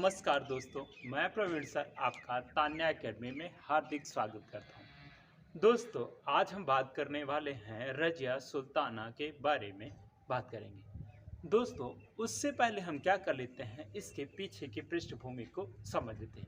नमस्कार दोस्तों, मैं प्रवीण सर आपका तान्या एकेडमी में हार्दिक स्वागत करता हूं। दोस्तों, आज हम बात करने वाले हैं रजिया सुल्ताना के बारे में बात करेंगे। दोस्तों, उससे पहले हम क्या कर लेते हैं, इसके पीछे की पृष्ठभूमि को समझ लेते हैं।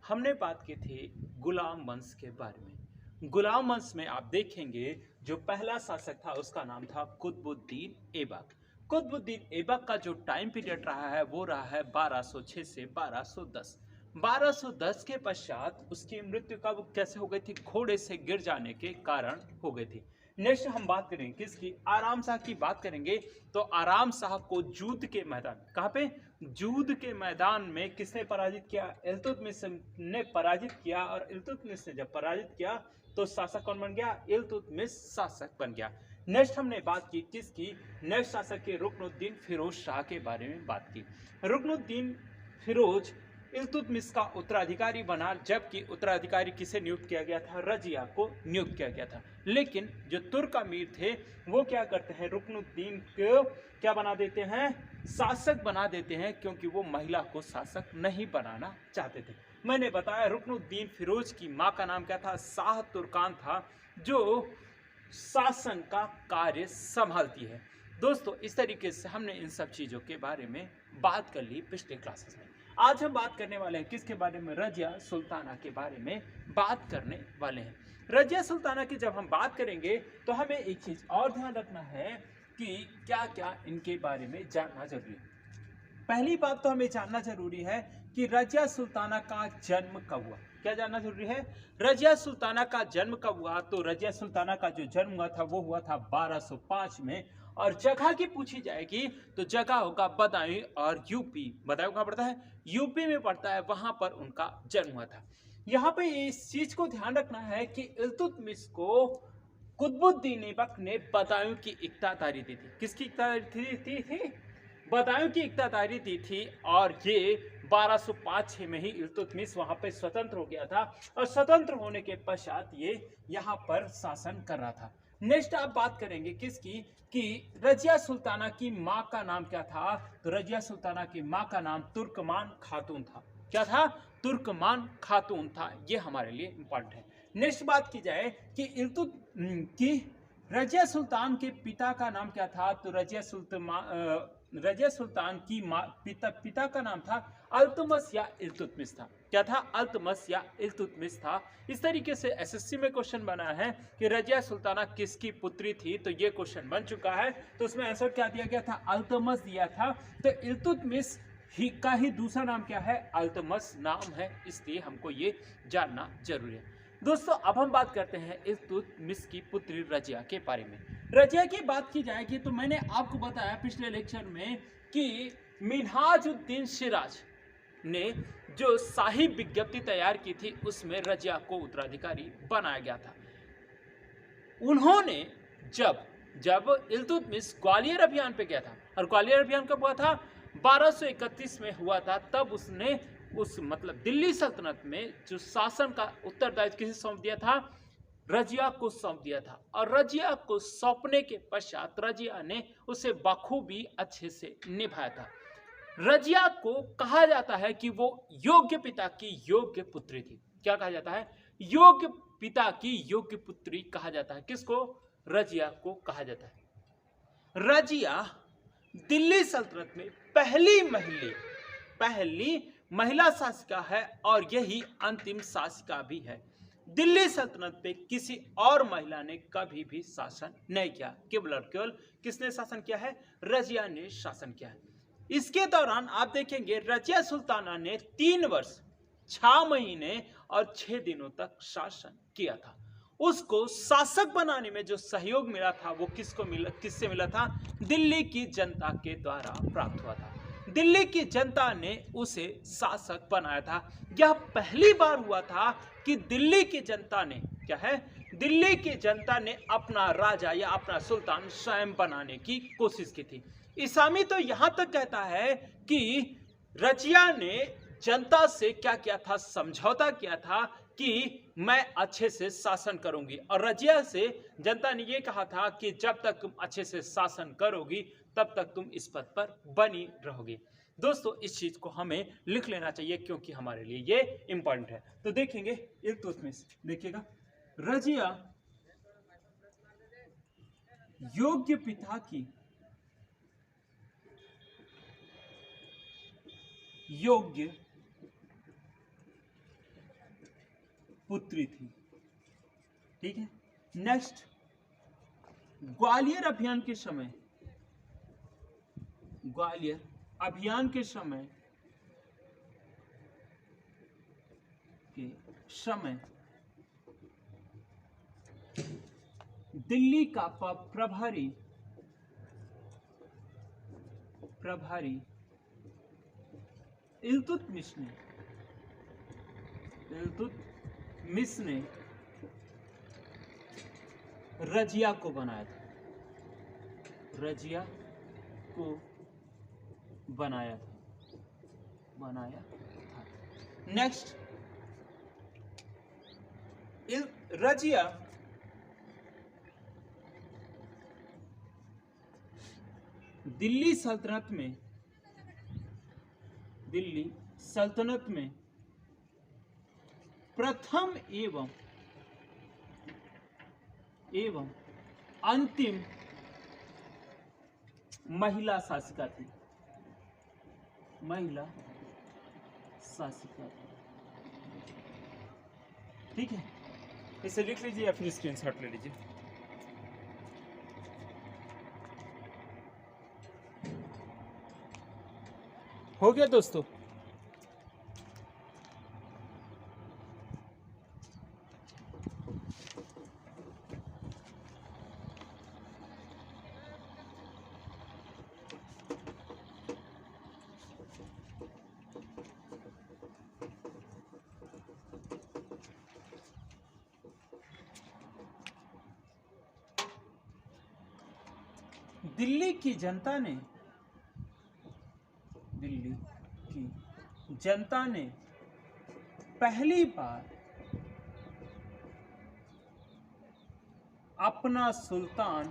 हमने बात की थी गुलाम वंश के बारे में। गुलाम वंश में आप देखेंगे जो पहला शासक था उसका नाम था कुतुबुद्दीन ऐबक। कुतुबुद्दीन ऐबक का जो टाइम पीरियड रहा है वो रहा है 1206 से 1210। 1210 के पश्चात उसकी मृत्यु कब कैसे हो गई थी, घोड़े से गिर जाने के कारण हो गई थी। नेक्स्ट हम बात करेंगे किसकी, आराम शाह की बात करेंगे। तो आराम शाह को जूद के मैदान, कहाँ पे, जूद के मैदान में किसने पराजित किया, इल्तुतमिश ने पराजित किया। और इल्तुतमिश ने जब पराजित किया तो शासक कौन बन गया, इल्तुतमिश शासक बन गया। नेक्स्ट हमने बात की किसकी, नेक्स्ट शासक के रुकनुद्दीन फिरोज शाह के बारे में बात की। रुकनुद्दीन फिरोज इल्तुतमिश का उत्तराधिकारी बना, जबकि उत्तराधिकारी किसे नियुक्त किया गया था, रजिया को नियुक्त किया गया था। लेकिन जो तुर्क अमीर थे वो क्या करते हैं, रुकनुद्दीन को क्या बना देते हैं, शासक बना देते हैं, क्योंकि वो महिला को शासक नहीं बनाना चाहते थे। मैंने बताया रुकनुद्दीन फिरोज की माँ का नाम क्या था, शाह तुर्कान था, जो शासन का कार्य संभालती है। दोस्तों, इस तरीके से हमने इन सब चीजों के बारे में बात कर ली पिछले क्लासेस में। आज हम बात करने वाले हैं किसके बारे में, रजिया सुल्ताना के बारे में बात करने वाले हैं। रजिया सुल्ताना की जब हम बात करेंगे तो हमें एक चीज और ध्यान रखना है कि क्या क्या इनके बारे में जानना जरूरी है। पहली बात तो हमें जानना जरूरी है कि रजिया सुल्ताना का जन्म कब हुआ। क्या जानना जरूरी है, रजिया सुल्ताना का जन्म कब हुआ। तो रजिया सुल्ताना का जो जन्म हुआ था वो हुआ था 1205 में। और जगह की पूछी जाएगी तो जगह होगा बदायूं और यूपी। बदायूं कहाँ पड़ता है, यूपी में पड़ता है, वहां पर उनका जन्म हुआ था। यहाँ पे इस चीज को ध्यान रखना है कि इल्तुतमिश को कुतुबुद्दीन ऐबक ने बदायूं की इक्तादारी दी थी। किसकी इक्तादारी थी? बदायूं की इक्तादारी दी थी। और ये 1205-6 में ही इल्तुतमिश वहां पे स्वतंत्र हो गया था। और स्वतंत्र होने के पश्चात ये यहाँ पर शासन कर रहा था। नेक्स्ट आप बात करेंगे किसकी, कि रजिया सुल्ताना की माँ का नाम क्या था। तो रजिया सुल्ताना की माँ का नाम तुर्कमान खातून था। क्या था, तुर्कमान खातून था। ये हमारे लिए इंपॉर्टेंट है। नेक्स्ट बात की जाए कि रजिया सुल्तान के पिता का नाम क्या था। तो रजिया सुल्तान की पिता का नाम था अल्तमश या इल्तुतमिश था। क्या था, अल्तमश या इल्तुतमिश था। इस तरीके से एसएससी में क्वेश्चन बना है कि रजिया सुल्ताना किसकी पुत्री थी। तो ये क्वेश्चन बन चुका है। तो उसमें आंसर क्या दिया गया था, अल्तमश दिया था। तो इल्तुतमिश का ही दूसरा नाम क्या है, अल्तमश नाम है, इसलिए हमको ये जानना जरूरी है। दोस्तों, अब हम बात करते हैं इल्तुतमिश की पुत्री रजिया के बारे में। रजिया की बात की जाएगी तो मैंने आपको बताया पिछले लेक्चर में कि मिन्हाजुद्दीन सिराज ने जो शाही विज्ञप्ति तैयार की थी उसमें रजिया को उत्तराधिकारी बनाया गया था। उन्होंने जब इल्तुतमिश ग्वालियर अभियान पे गया था, और ग्वालियर अभियान कब हुआ था, 1231 में हुआ था। तब उसने दिल्ली सल्तनत में जो शासन का उत्तरदायित्व किसे सौंप दिया था, रजिया को सौंप दिया था। और रजिया को सौंपने के पश्चात रजिया ने उसे बखूबी अच्छे से निभाया था। रजिया को कहा जाता है कि वो योग्य पिता की योग्य पुत्री थी। क्या कहा जाता है, योग्य पिता की योग्य पुत्री कहा जाता है। किसको, रजिया को कहा जाता है। रजिया दिल्ली सल्तनत में पहली महिला शासिका है और यही अंतिम शासिका भी है। दिल्ली सल्तनत पे किसी और महिला ने कभी भी शासन नहीं किया, केवल किसने शासन किया है, रजिया ने शासन किया है। इसके दौरान आप देखेंगे रजिया सुल्ताना ने 3 वर्ष 6 महीने और 6 दिनों तक शासन किया था। उसको शासक बनाने में जो सहयोग मिला था वो किससे मिला था, दिल्ली की जनता के द्वारा प्राप्त हुआ था। दिल्ली की जनता ने उसे शासक बनाया था। यह पहली बार हुआ था कि दिल्ली की जनता ने दिल्ली की जनता ने अपना राजा या अपना सुल्तान स्वयं बनाने की कोशिश की थी। इसामी तो यहां तक कहता है कि रजिया ने जनता से क्या किया था, समझौता किया था कि मैं अच्छे से शासन करूंगी। और रजिया से जनता ने यह कहा था कि जब तक तुम अच्छे से शासन करोगी तब तक तुम इस पद पर बनी रहोगी। दोस्तों इस चीज को हमें लिख लेना चाहिए क्योंकि हमारे लिए ये इंपॉर्टेंट है। तो देखेंगे इल्तुतमिश, देखिएगा, रजिया योग्य पिता की योग्य पुत्री थी। ठीक है, नेक्स्ट, ग्वालियर अभियान के समय, ग्वालियर अभियान के समय दिल्ली का प्रभारी इल्तुतमिश ने रजिया को बनाया था, बनाया था। नेक्स्ट, रजिया दिल्ली सल्तनत में प्रथम एवं अंतिम महिला शासिका थी। ठीक है, इसे लिख लीजिए, अपनी स्क्रीनशॉट ले लीजिए। हो गया दोस्तों। दिल्ली की जनता ने पहली बार अपना सुल्तान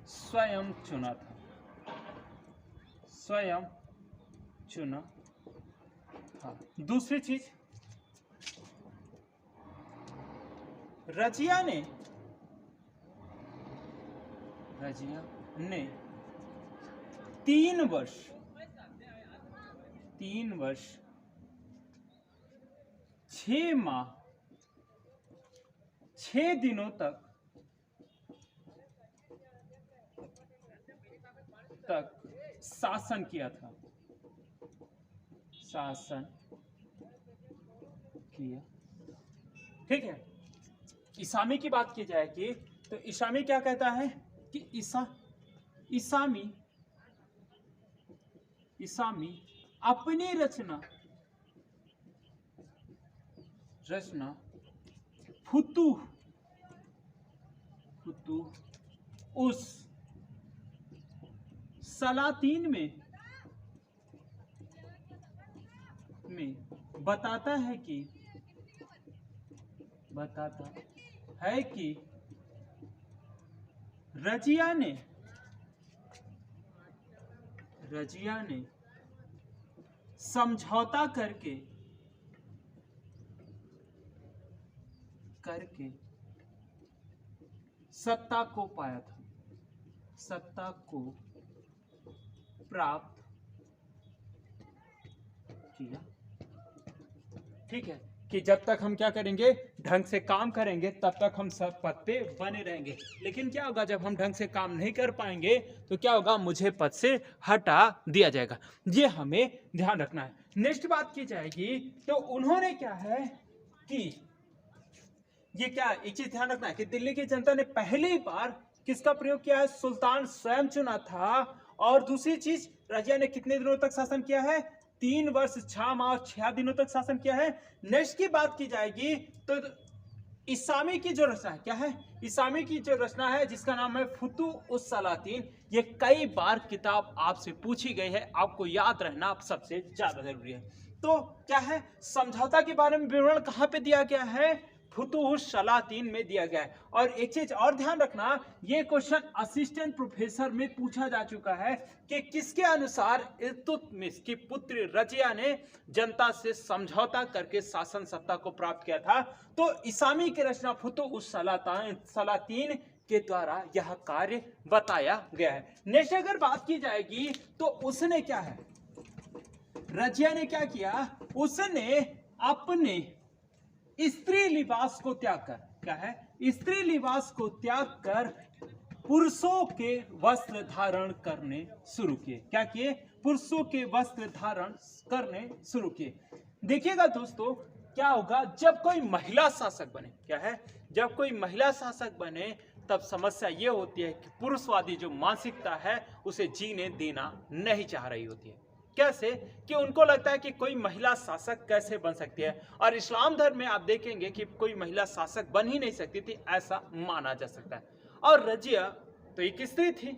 स्वयं चुना था। दूसरी चीज, रजिया ने 3 वर्ष 6 माह 6 दिनों तक शासन किया था। ठीक है, इसामी की बात की जाएगी तो इसामी क्या कहता है कि इसामी अपनी रचना फुतूह उस सलातीन में बताता है कि रजिया ने समझौता करके सत्ता को पाया था, सत्ता को प्राप्त किया। ठीक है, कि जब तक हम क्या करेंगे, ढंग से काम करेंगे, तब तक हम सब पद पे बने रहेंगे। लेकिन क्या होगा, जब हम ढंग से काम नहीं कर पाएंगे तो क्या होगा, मुझे पद से हटा दिया जाएगा। ये हमें ध्यान रखना है। नेक्स्ट बात की जाएगी तो उन्होंने क्या है कि ये क्या एक चीज ध्यान रखना है कि दिल्ली की जनता ने पहली बार किसका प्रयोग किया है, सुल्तान स्वयं चुना था। और दूसरी चीज, रजिया ने कितने दिनों तक शासन किया है, 3 वर्ष 6 माह और 6 दिनों तक शासन किया है। नेक्स्ट की बात की जाएगी तो इसामी की जो रचना है, क्या है, इसामी की जो रचना है जिसका नाम है फुतूह उस सलातीन, ये कई बार किताब आपसे पूछी गई है, आपको याद रहना सबसे ज्यादा जरूरी है। तो क्या है, समझौता के बारे में विवरण कहाँ पे दिया गया है, फुतूहुस सलातीन में दिया गया है। और एक चीज और ध्यान रखना, ये क्वेश्चन असिस्टेंट प्रोफेसर में पूछा जा चुका है कि किसके अनुसार इल्तुतमिश की पुत्री रजिया ने जनता से समझौता करके शासन सत्ता को प्राप्त किया था। तो इसामी की रचना फुतूहुस सलातीन के द्वारा यह कार्य बताया गया है। नेक्स्ट अगर बात की जाएगी तो उसने क्या है, रजिया ने क्या किया, उसने अपने स्त्री लिबास को त्याग कर, क्या है, स्त्री लिबास को त्याग कर पुरुषों के वस्त्र धारण करने शुरू किए। क्या किए, पुरुषों के वस्त्र धारण करने शुरू किए। देखिएगा दोस्तों क्या होगा जब कोई महिला शासक बने, क्या है, जब कोई महिला शासक बने तब समस्या ये होती है कि पुरुषवादी जो मानसिकता है उसे जीने देना नहीं चाह रही होती है। कैसे, कि उनको लगता है कि कोई महिला शासक कैसे बन सकती है, और इस्लाम धर्म में आप देखेंगे कि कोई महिला शासक बन ही नहीं सकती थी, ऐसा माना जा सकता है। और रजिया तो एक स्त्री थी,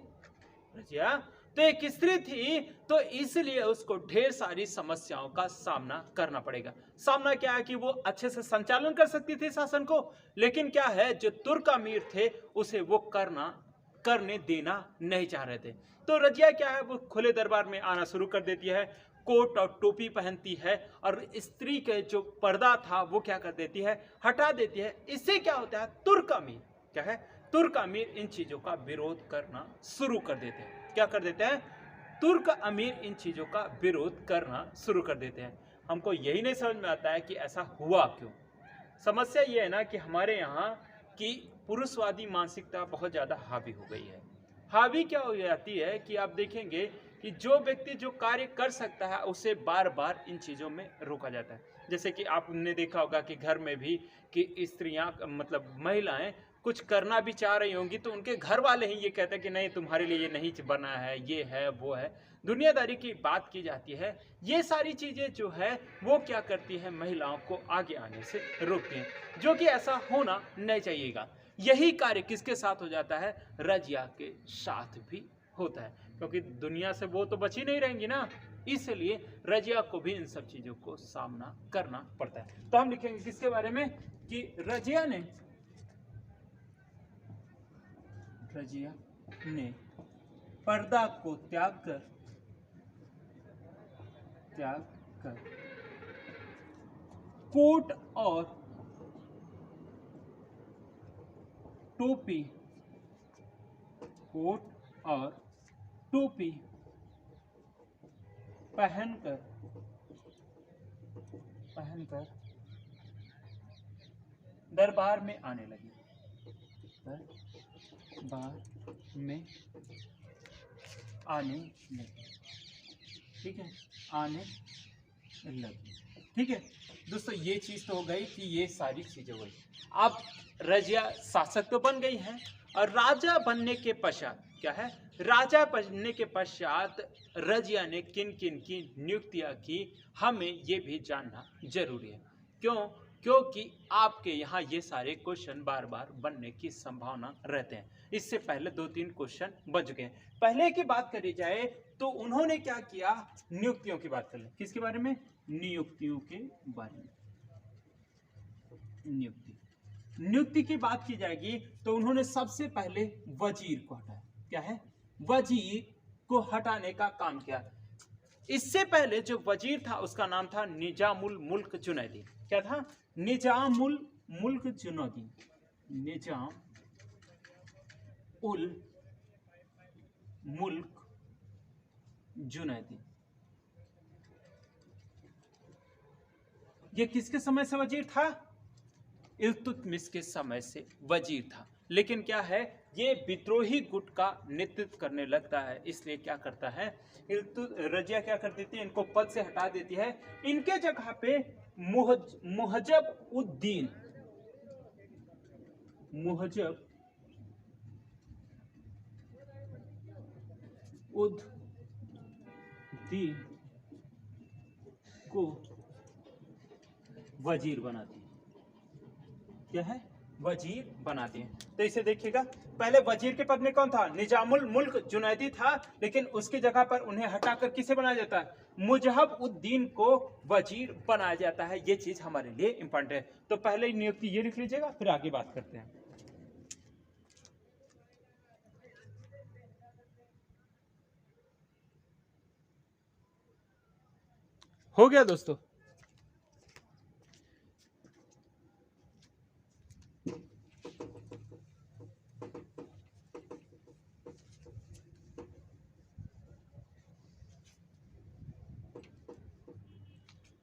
रजिया तो एक स्त्री थी, तो इसलिए उसको ढेर सारी समस्याओं का सामना करना पड़ेगा। सामना क्या है कि वो अच्छे से संचालन कर सकती थी शासन को, लेकिन क्या है जो तुर्क अमीर थे उसे वो करने देना नहीं चाह रहे थे। तो रजिया क्या है, वो खुले दरबार में आना शुरू कर देती है, कोट और टोपी पहनती है, और स्त्री के जो पर्दा था वो क्या कर देती है, हटा देती है। इससे क्या होता है, तुर्क अमीर क्या है, तुर्क अमीर इन चीजों का विरोध करना शुरू कर देते हैं। क्या कर देते हैं, तुर्क अमीर इन चीजों का विरोध करना शुरू कर देते हैं। हमको यही नहीं समझ में आता है कि ऐसा हुआ क्यों। समस्या ये है ना कि हमारे यहाँ की पुरुषवादी मानसिकता बहुत ज्यादा हावी हो गई है। हावी क्या हो जाती है कि आप देखेंगे कि जो व्यक्ति जो कार्य कर सकता है उसे बार बार इन चीजों में रोका जाता है। जैसे कि आपने देखा होगा कि घर में भी कि स्त्रियां मतलब महिलाएं कुछ करना भी चाह रही होंगी तो उनके घर वाले ही ये कहते हैं कि नहीं तुम्हारे लिए ये नहीं बना है, ये है वो है, दुनियादारी की बात की जाती है। ये सारी चीजें जो है वो क्या करती है, महिलाओं को आगे आने से रोकती हैं, जो कि ऐसा होना नहीं चाहिएगा। यही कार्य किसके साथ हो जाता है, रजिया के साथ भी होता है, क्योंकि दुनिया से वो तो बची नहीं रहेंगी ना, इसलिए रजिया को भी इन सब चीजों को सामना करना पड़ता है। तो हम लिखेंगे किसके बारे में कि रजिया ने पर्दा को त्याग कर कोट और टोपी पहनकर दरबार में आने लगी। ठीक है, आने लगी। ठीक है दोस्तों, ये चीज तो हो गई कि ये सारी चीजें हुई। अब रजिया शासक तो बन गई है, और राजा बनने के पश्चात क्या है, राजा बनने के पश्चात रजिया ने किन किन की नियुक्तियां की, हमें ये भी जानना जरूरी है। क्यों, क्योंकि आपके यहाँ ये सारे क्वेश्चन बार बार बनने की संभावना रहते हैं। इससे पहले 2-3 क्वेश्चन बन चुके हैं। पहले की बात करी जाए तो उन्होंने क्या किया, नियुक्तियों की बात कर ले। किसके बारे में, नियुक्तियों के बारे में। नियुक्ति की बात की जाएगी तो उन्होंने सबसे पहले वजीर को हटाया। क्या है, वजीर को हटाने का काम किया। इससे पहले जो वजीर था उसका नाम था निजामुल मुल्क जुनैदी। क्या था, निजामुल मुल्क जुनैदी, निजाम उल मुल्क जुनैदी। ये किसके समय से वजीर था, इल्तुतमिश के समय से वजीर था। लेकिन क्या है, ये विद्रोही गुट का नेतृत्व करने लगता है, इसलिए क्या करता है, रजिया क्या कर देती है, इनको पद से हटा देती है। इनके जगह पे मुहजब उद्दीन को वजीर बनाती है। क्या है, वजीर बना दिए। तो इसे देखिएगा, पहले वजीर के पद में कौन था? निजामुल मुल्क जुनैदी था, लेकिन उसकी जगह पर उन्हें हटाकर किसे बनाया जाता है? मुजहब उद्दीन को वजीर बनाया जाता है। ये चीज हमारे लिए इंपॉर्टेंट है। तो पहले नियुक्ति ये लिख लीजिएगा, फिर आगे बात करते हैं। हो गया दोस्तों।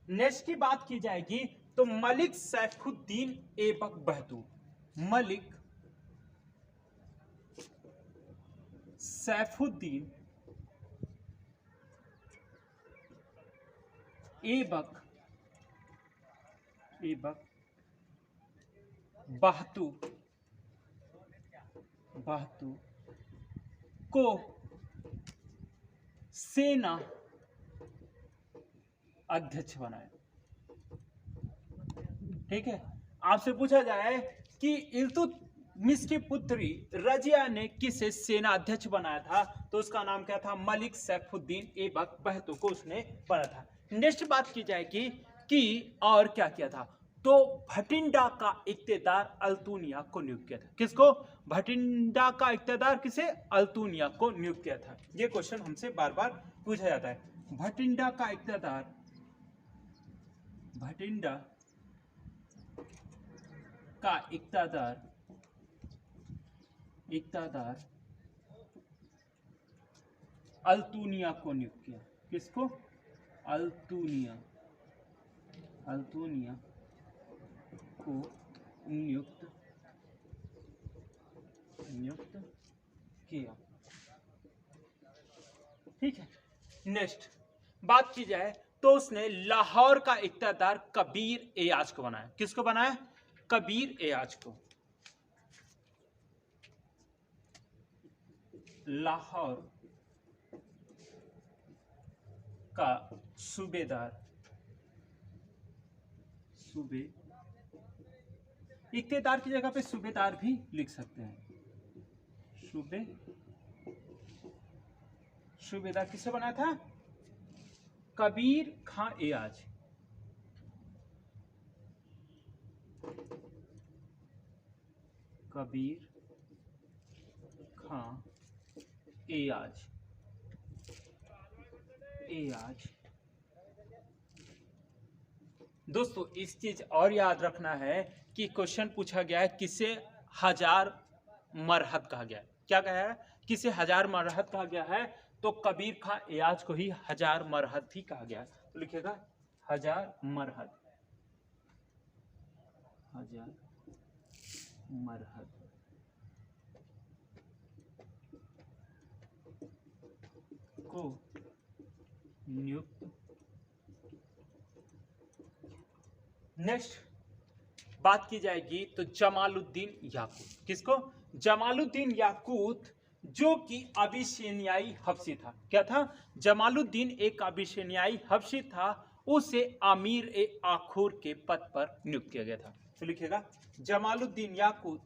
नेक्स्ट की बात की जाएगी तो मलिक सैफुद्दीन ऐबक बहतूत, मलिक सैफुद्दीन ऐबक बहतूत को सेना अध्यक्ष बनाया। ठीक है, आपसे पूछा जाए कि इल्तुतमिश की पुत्री रजिया ने किसे सेना अध्यक्ष बनाया था, तो उसका नाम क्या था? मलिक सैफुद्दीन ऐबक बहतूत को उसने बनाया था। नेक्स्ट बात की जाएगी कि और क्या किया था, तो भटिंडा का इक्तेदार अल्तुनिया को नियुक्त किया था। किसको? भटिंडा का इक्तेदार किसे? अल्तुनिया को नियुक्त किया था। ये क्वेश्चन हमसे बार बार पूछा जाता है। भटिंडा का इक्तेदार इक्तेदार अल्तुनिया को नियुक्त किया। किसको? अल्तुनिया को नियुक्त किया। ठीक है, नेक्स्ट बात की जाए तो उसने लाहौर का इक्तेदार कबीर एयाज को बनाया। किसको बनाया? कबीर एयाज को। लाहौर का सूबेदार इक्तेदार की जगह पे सूबेदार भी लिख सकते हैं। सूबेदार किसे बनाया था? कबीर खां एयाज। कबीर खां एयाज। दोस्तों इस चीज और याद रखना है कि क्वेश्चन पूछा गया है किसे हजार मरहत कहा गया है। क्या कहा है? किसे हजार मरहत कहा गया है, तो कबीर खां एयाज को ही हजार मरहत ही कहा गया है। तो लिखिएगा हजार मरहत को नियुक्त। नेक्स्ट बात की जाएगी तो जमालुद्दीन याकूत। किसको? जमालुद्दीन याकूत, जो कि अबिसिनियाई हबशी था। क्या था? जमालुद्दीन एक अबिसिनियाई हबशी था, उसे अमीर ए आखूर के पद पर नियुक्त किया गया था। तो लिखिएगा जमालुद्दीन याकूत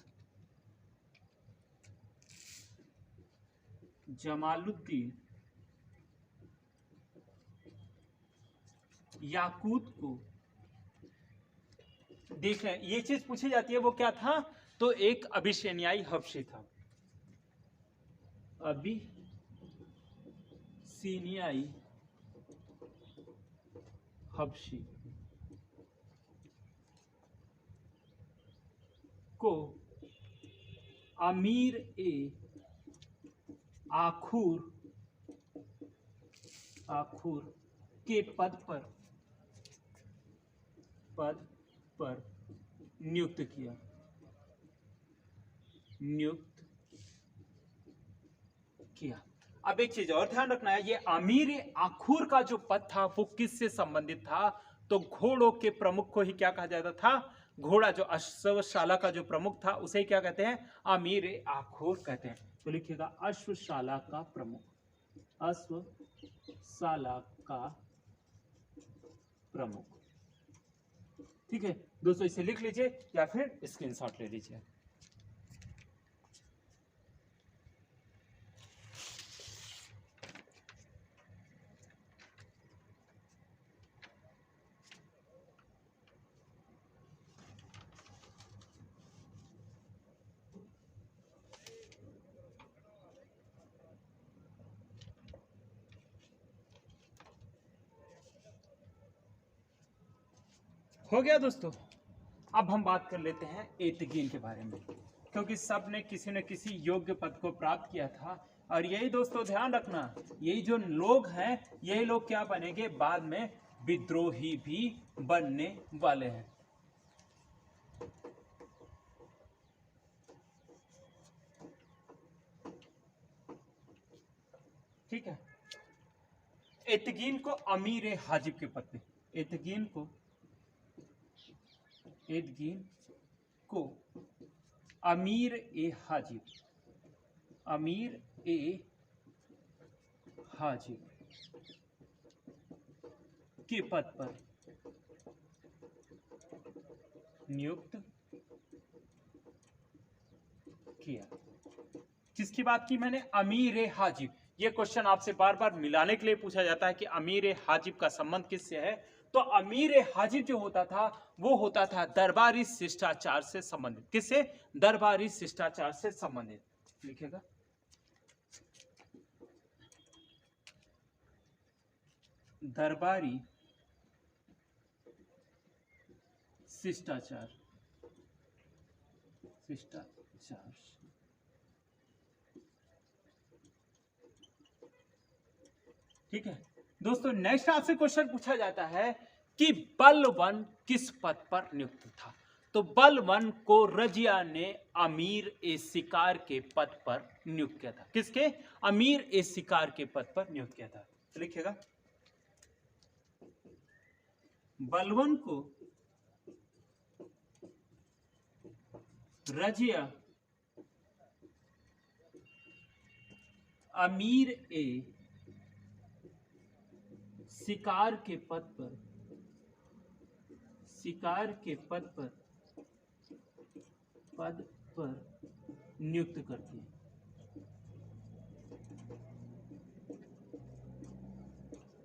को देख रहे हैं, ये चीज पूछी जाती है वो क्या था, तो एक अबिसिनियाई हबशी था। अबिसिनियाई हबशी को अमीर ए आखूर के पद पर नियुक्त किया। अब एक चीज और ध्यान रखना है, ये अमीर आखूर का जो पद था वो किससे संबंधित था, तो घोड़ों के प्रमुख को ही क्या कहा जाता था? घोड़ा जो अश्वशाला का जो प्रमुख था उसे क्या कहते हैं? अमीर आखूर कहते हैं। तो लिखिएगा अश्वशाला का प्रमुख। ठीक है दोस्तों, इसे लिख लीजिए या फिर स्क्रीनशॉट ले लीजिए। हो गया दोस्तों। अब हम बात कर लेते हैं एतगीन के बारे में, क्योंकि सब ने किसी न किसी योग्य पद को प्राप्त किया था। और यही दोस्तों ध्यान रखना, यही जो लोग हैं, यही लोग क्या बनेंगे, बाद में विद्रोही भी बनने वाले हैं। ठीक है। एतगीन को अमीर ए हाजिब के पद पे, एतगीन को अमीर ए हाजिब, अमीर ए हाजिब के पद पर नियुक्त किया। किसकी बात की मैंने, अमीर ए हाजिब। ये क्वेश्चन आपसे बार बार मिलाने के लिए पूछा जाता है कि अमीर ए हाजिब का संबंध किससे है। तो अमीर ए हाजिब जो होता था वो होता था दरबारी शिष्टाचार से संबंधित। किससे, दरबारी शिष्टाचार से संबंधित। लिखेगा दरबारी शिष्टाचार, शिष्टाचार। ठीक है दोस्तों, नेक्स्ट आपसे क्वेश्चन पूछा जाता है कि बलवन किस पद पर नियुक्त था। तो बलवन को रजिया ने अमीर ए शिकार के पद पर नियुक्त किया था। किसके, अमीर ए शिकार के पद पर नियुक्त किया था। तो लिखिएगा बलवन को रजिया अमीर ए शिकार के पद पर, शिकार के पद पर नियुक्त करती है।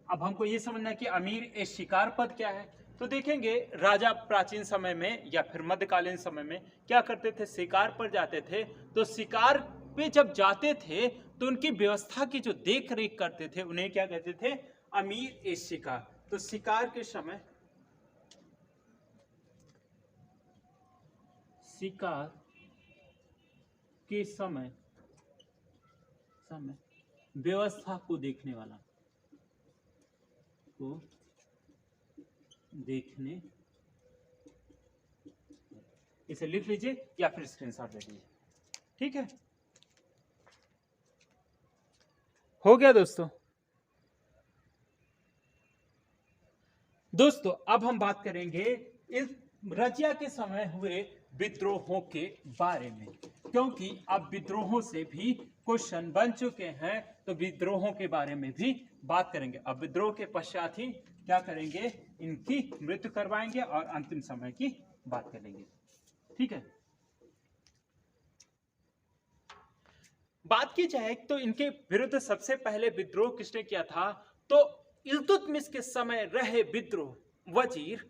अब हमको ये समझना है कि अमीर ए शिकार पद क्या है। तो देखेंगे राजा प्राचीन समय में या फिर मध्यकालीन समय में क्या करते थे, शिकार पर जाते थे। तो शिकार पे जब जाते थे तो उनकी व्यवस्था की जो देख रेख करते थे उन्हें क्या कहते थे, अमीर ए शिकार। तो शिकार के समय, शिकार के समय व्यवस्था को देखने वाला, को देखने, इसे लिख लीजिए या फिर स्क्रीनशॉट ले लीजिए। ठीक है, हो गया दोस्तों। दोस्तों अब हम बात करेंगे इस रजिया के समय हुए विद्रोहों के बारे में, क्योंकि अब विद्रोहों से भी क्वेश्चन बन चुके हैं। तो विद्रोहों के बारे में भी बात करेंगे। अब विद्रोह के पश्चात ही क्या करेंगे, इनकी मृत्यु करवाएंगे और अंतिम समय की बात करेंगे। ठीक है, बात की जाए तो इनके विरुद्ध सबसे पहले विद्रोह किसने किया था। तो इल्तुतमिश के समय रहे विद्रोह वजीर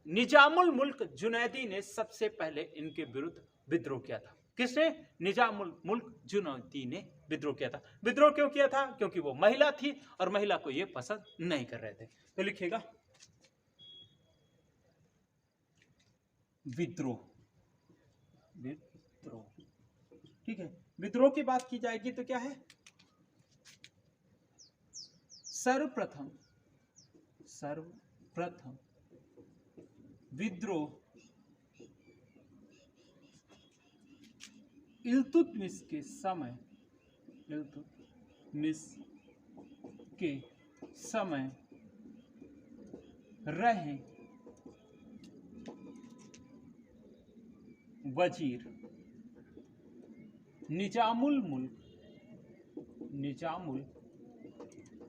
निजामुल मुल्क जुनैदी ने सबसे पहले इनके विरुद्ध विद्रोह किया था। किसने, निजामुल मुल्क जुनैदी ने विद्रोह किया था। विद्रोह क्यों किया था, क्योंकि वो महिला थी और महिला को ये पसंद नहीं कर रहे थे। तो लिखिएगा विद्रोह, विद्रोह। ठीक है, विद्रोह की बात की जाएगी तो क्या है, सर्वप्रथम विद्रोह इल्तुतमिश के समय रहे वजीर निजामुल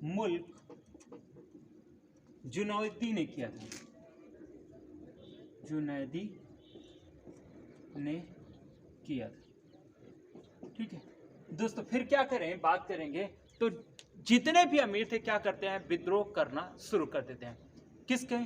मुल्क जुनैदी ने किया था, जुनैदी ने किया था। ठीक है दोस्तों, फिर क्या करें, बात करेंगे तो जितने भी अमीर थे क्या करते हैं, विद्रोह करना शुरू कर देते हैं। किसके,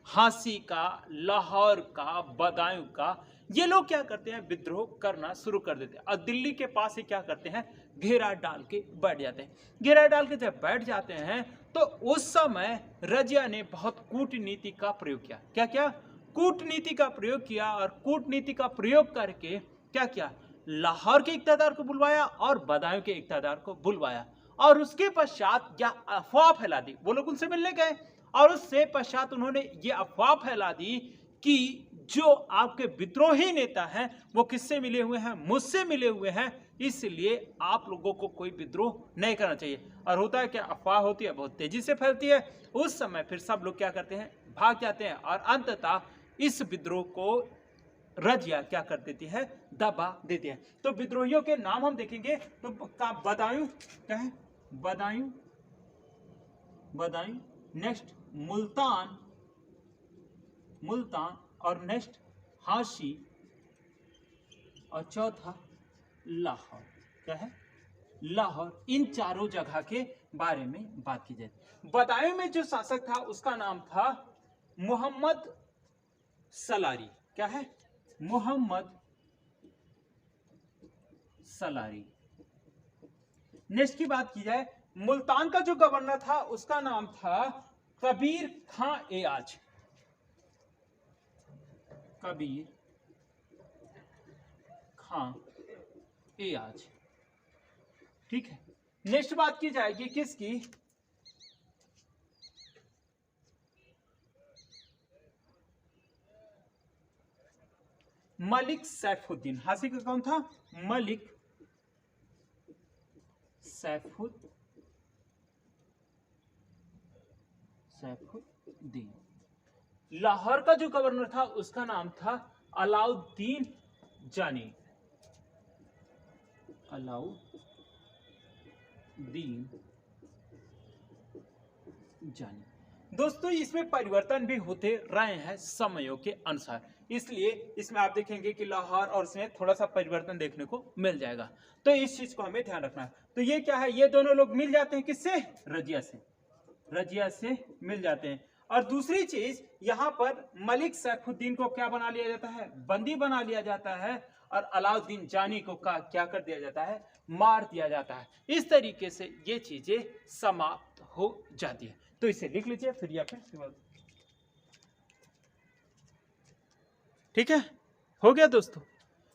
हांसी का, लाहौर का, बदायूं का, ये लोग क्या करते हैं, विद्रोह करना शुरू कर देते हैं। और दिल्ली के पास ही क्या करते हैं, घेरा डाल के बैठ जाते हैं। घेरा डाल के जब बैठ जाते हैं तो उस समय रजिया ने बहुत कूटनीति का प्रयोग किया। क्या क्या? कूटनीति का प्रयोग किया, और कूटनीति का प्रयोग करके क्या किया? लाहौर के इक़्तिदार को बुलवाया और बदायूं के इक़्तिदार को बुलवाया, और उसके पश्चात यह अफवाह फैला दी। वो लोग उनसे मिलने गए और उससे पश्चात उन्होंने ये अफवाह फैला दी कि जो आपके विद्रोही नेता हैं वो किससे मिले हुए हैं? मुझसे मिले हुए हैं, इसलिए आप लोगों को कोई विद्रोह नहीं करना चाहिए। और होता है क्या? अफवाह होती है, बहुत तेजी से फैलती है। उस समय फिर सब लोग क्या करते हैं? भाग जाते हैं, और अंततः इस विद्रोह को रजिया क्या कर देती है? दबा देती है। तो विद्रोहियों के नाम हम देखेंगे तो बदायूं, क्या है? बदायूं, बदायूं, नेक्स्ट मुल्तान, मुल्तान, और नेक्स्ट हाशी, और चौथा लाहौर। क्या है? लाहौर। इन चारों जगह के बारे में बात की जाए। बदायूं में जो शासक था उसका नाम था मोहम्मद सलारी। क्या है? मोहम्मद सलारी। नेक्स्ट की बात की जाए, मुल्तान का जो गवर्नर था उसका नाम था कबीर खां एयाज। कबीर खां एयाज। ठीक है। नेक्स्ट बात की जाएगी किसकी? मलिक सैफुद्दीन। हासिल का कौन था? मलिक सैफुद्दीन। लाहौर का जो गवर्नर था उसका नाम था अलाउद्दीन जानी। अलाउद्दीन जानी। दोस्तों, इसमें परिवर्तन भी होते रहे हैं समयों के अनुसार, इसलिए इसमें आप देखेंगे कि लाहौर और इसमें थोड़ा सा परिवर्तन देखने को मिल जाएगा। तो इस चीज को हमें ध्यान रखना है। तो ये क्या है? ये दोनों लोग मिल जाते हैं किससे? रजिया से। रजिया से मिल जाते हैं। और दूसरी चीज, यहां पर मलिक सैफुद्दीन को क्या बना लिया जाता है? बंदी बना लिया जाता है, और अलाउद्दीन जानी को क्या कर दिया जाता है? मार दिया जाता है। इस तरीके से ये चीजें समाप्त हो जाती है। तो इसे लिख लीजिए, फिर यहाँ पे ठीक है, हो गया दोस्तों।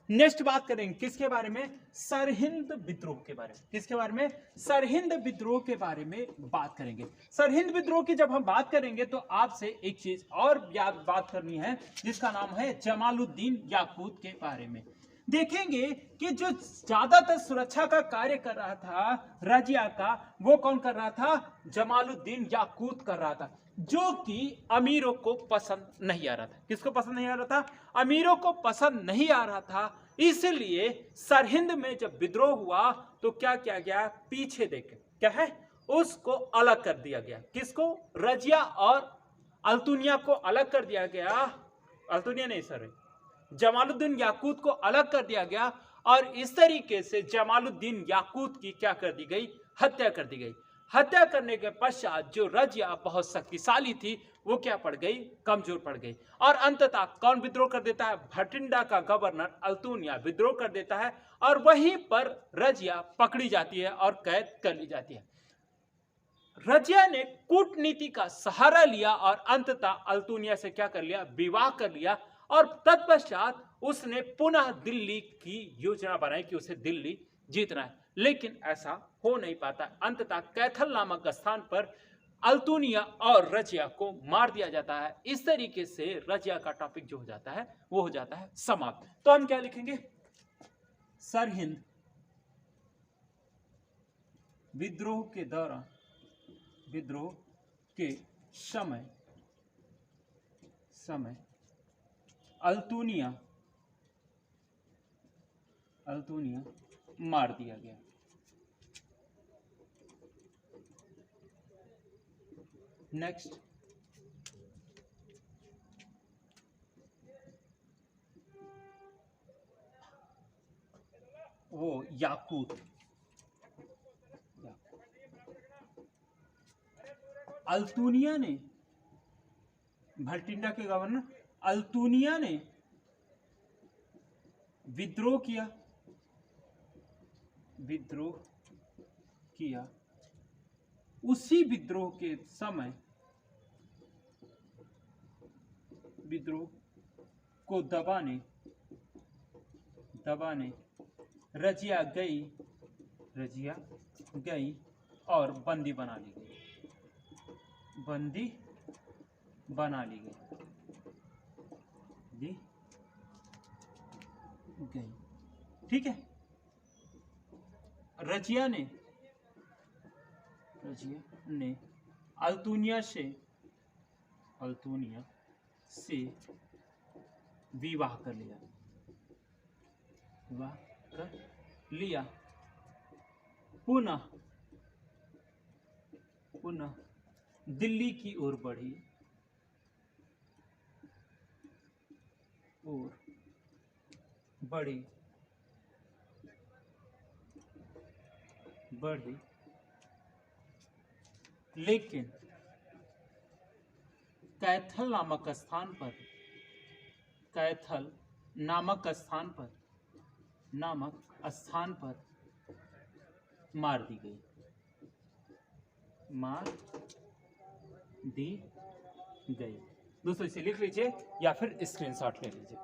नेक्स्ट बात करेंगे किसके बारे में? सरहिंद विद्रोह के बारे में। किसके बारे में? सरहिंद विद्रोह के बारे में बात करेंगे। सरहिंद विद्रोह की जब हम बात करेंगे तो आपसे एक चीज और याद बात करनी है, जिसका नाम है जमालुद्दीन याकूत के बारे में। देखेंगे कि जो ज्यादातर सुरक्षा का कार्य कर रहा था रजिया का, वो कौन कर रहा था? जमालुद्दीन याकूत कर रहा था, जो कि अमीरों को पसंद नहीं आ रहा था। किसको पसंद नहीं आ रहा था? अमीरों को पसंद नहीं आ रहा था। इसलिए सरहिंद में जब विद्रोह हुआ तो क्या किया गया? पीछे देखे क्या है? उसको अलग कर दिया गया। किसको? रजिया और अल्तुनिया को अलग कर दिया गया। अल्तुनिया नहीं सर, जमालुद्दीन याकूत को अलग कर दिया गया, और इस तरीके से जमालुद्दीन याकूत की क्या कर दी गई? हत्या कर दी गई। हत्या करने के पश्चात जो रजिया बहुत शक्तिशाली थी वो क्या पड़ गई? कमजोर पड़ गई। और अंततः कौन विद्रोह कर देता है? भटिंडा का गवर्नर अल्तुनिया विद्रोह कर देता है, और वहीं पर रजिया पकड़ी जाती है और कैद कर ली जाती है। रजिया ने कूटनीति का सहारा लिया और अंततः अल्तुनिया से क्या कर लिया? विवाह कर लिया, और तत्पश्चात उसने पुनः दिल्ली की योजना बनाई कि उसे दिल्ली जीतना है, लेकिन ऐसा हो नहीं पाता। अंततः कैथल नामक स्थान पर अल्तुनिया और रजिया को मार दिया जाता है। इस तरीके से रजिया का टॉपिक जो हो जाता है वो हो जाता है समाप्त। तो हम क्या लिखेंगे? सरहिंद विद्रोह के दौरान, विद्रोह के समय अल्तुनिया मार दिया गया। नेक्स्ट, वो याकूत, अल्तुनिया ने, भटिंडा के गवर्नर अल्तुनिया ने विद्रोह किया उसी विद्रोह के समय विद्रोह को दबाने रजिया गई और बंदी बना ली गई। ठीक है। रजिया ने अल्तुनिया से विवाह कर लिया। पुनः दिल्ली की ओर बढ़ी लेकिन कैथल नामक स्थान पर मार दी गई। दोस्तों इसे लिख लीजिए या फिर स्क्रीनशॉट ले लीजिए।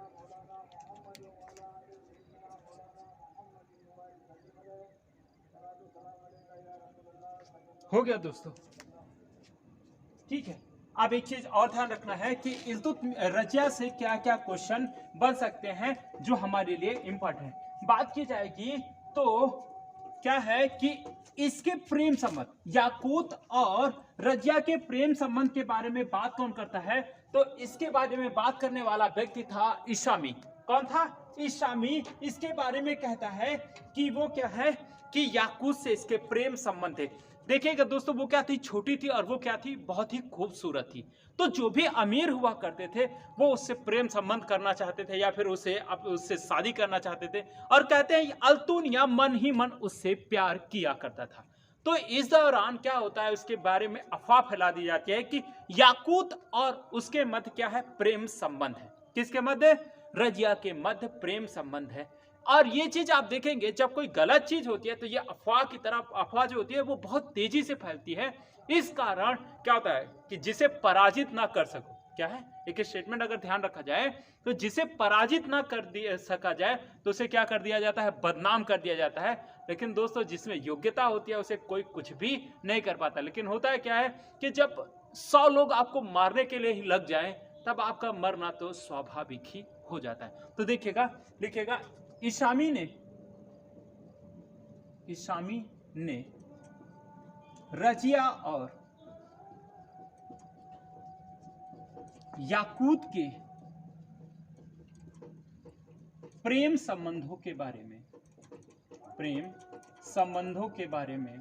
हो गया दोस्तों। ठीक है। अब एक चीज और ध्यान रखना है कि इल्तुत रजिया से क्या क्या क्वेश्चन बन सकते हैं जो हमारे लिए इंपॉर्टेंट है। बात की जाएगी तो क्या है कि इसके प्रेम संबंध, याकूत और रजिया के प्रेम संबंध के बारे में बात कौन करता है? तो इसके बारे में बात करने वाला व्यक्ति था इशामी। कौन था? इशामी। इसके बारे में कहता है कि वो क्या है कि याकूत से इसके प्रेम संबंध थे। देखिएगा दोस्तों, वो क्या थी? छोटी थी और वो क्या थी? बहुत ही खूबसूरत थी। तो जो भी अमीर हुआ करते थे वो उससे प्रेम संबंध करना चाहते थे या फिर उससे शादी करना चाहते थे। और कहते हैं अल्तुनिया मन ही मन उससे प्यार किया करता था। तो इस दौरान क्या होता है, उसके बारे में अफवाह फैला दी जाती है कि याकूत और उसके मध्य क्या है? प्रेम संबंध है। किसके मध्य? रजिया के मध्य प्रेम संबंध है। और ये चीज आप देखेंगे, जब कोई गलत चीज होती है तो ये अफवाह जो होती है वो बहुत तेजी से फैलती है। इस कारण क्या होता है कि जिसे पराजित ना कर सको, क्या है एक स्टेटमेंट अगर ध्यान रखा जाए तो जिसे पराजित ना कर सका जाए तो उसे क्या कर दिया जाता है? बदनाम कर दिया जाता है। लेकिन दोस्तों जिसमें योग्यता होती है उसे कोई कुछ भी नहीं कर पाता। लेकिन होता है क्या है कि जब 100 लोग आपको मारने के लिए ही लग जाए तब आपका मरना तो स्वाभाविक ही हो जाता है। तो लिखिएगा इशामी ने रजिया और याकूत के प्रेम संबंधों के बारे में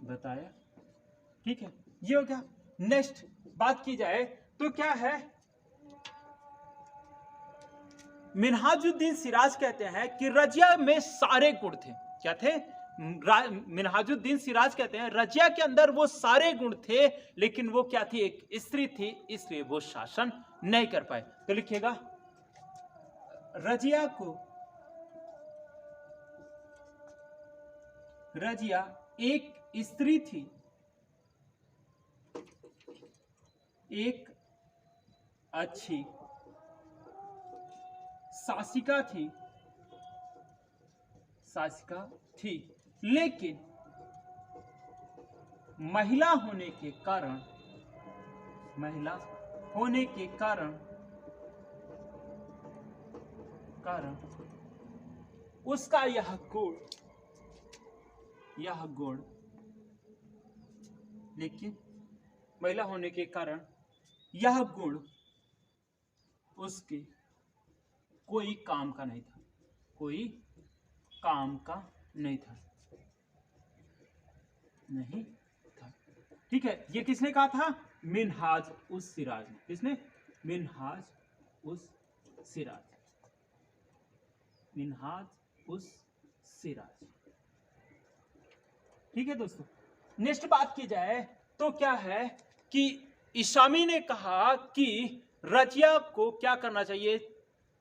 बताया। ठीक है, ये हो गया। नेक्स्ट बात की जाए तो क्या है, मिनहाजुद्दीन सिराज कहते हैं कि रजिया में सारे गुण थे। क्या थे? मिनहाजुद्दीन सिराज कहते हैं रजिया के अंदर वो सारे गुण थे, लेकिन वो क्या थी? एक स्त्री थी, इसलिए वो शासन नहीं कर पाए। तो लिखिएगा रजिया एक स्त्री थी, एक अच्छी शासिका थी, लेकिन महिला होने के कारण उसका यह गुण लेकिन महिला होने के कारण यह गुण उसके कोई काम का नहीं था। ठीक है, ये किसने कहा था? मिनहाज उस सिराज ने। किसने? मिनहाज उस सिराज। ठीक है दोस्तों, नेक्स्ट बात की जाए तो क्या है कि इशामी ने कहा कि रजिया को क्या करना चाहिए?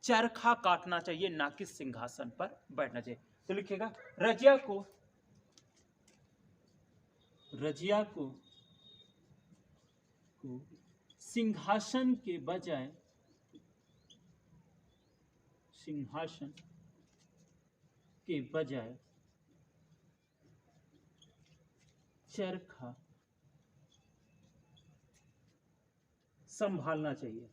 चरखा काटना चाहिए, ना कि सिंहासन पर बैठना चाहिए। तो लिखिएगा रजिया को सिंहासन के बजाय चरखा संभालना चाहिए।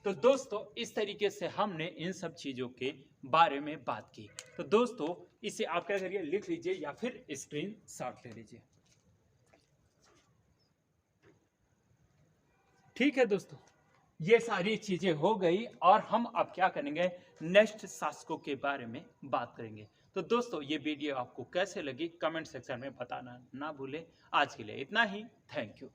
तो दोस्तों इस तरीके से हमने इन सब चीजों के बारे में बात की। तो दोस्तों इसे आप क्या करिए, लिख लीजिए या फिर स्क्रीन शॉट ले लीजिए। ठीक है दोस्तों, ये सारी चीजें हो गई और हम अब क्या करेंगे, नेक्स्ट शासकों के बारे में बात करेंगे। तो दोस्तों ये वीडियो आपको कैसे लगी कमेंट सेक्शन में बताना ना भूले। आज के लिए इतना ही, थैंक यू।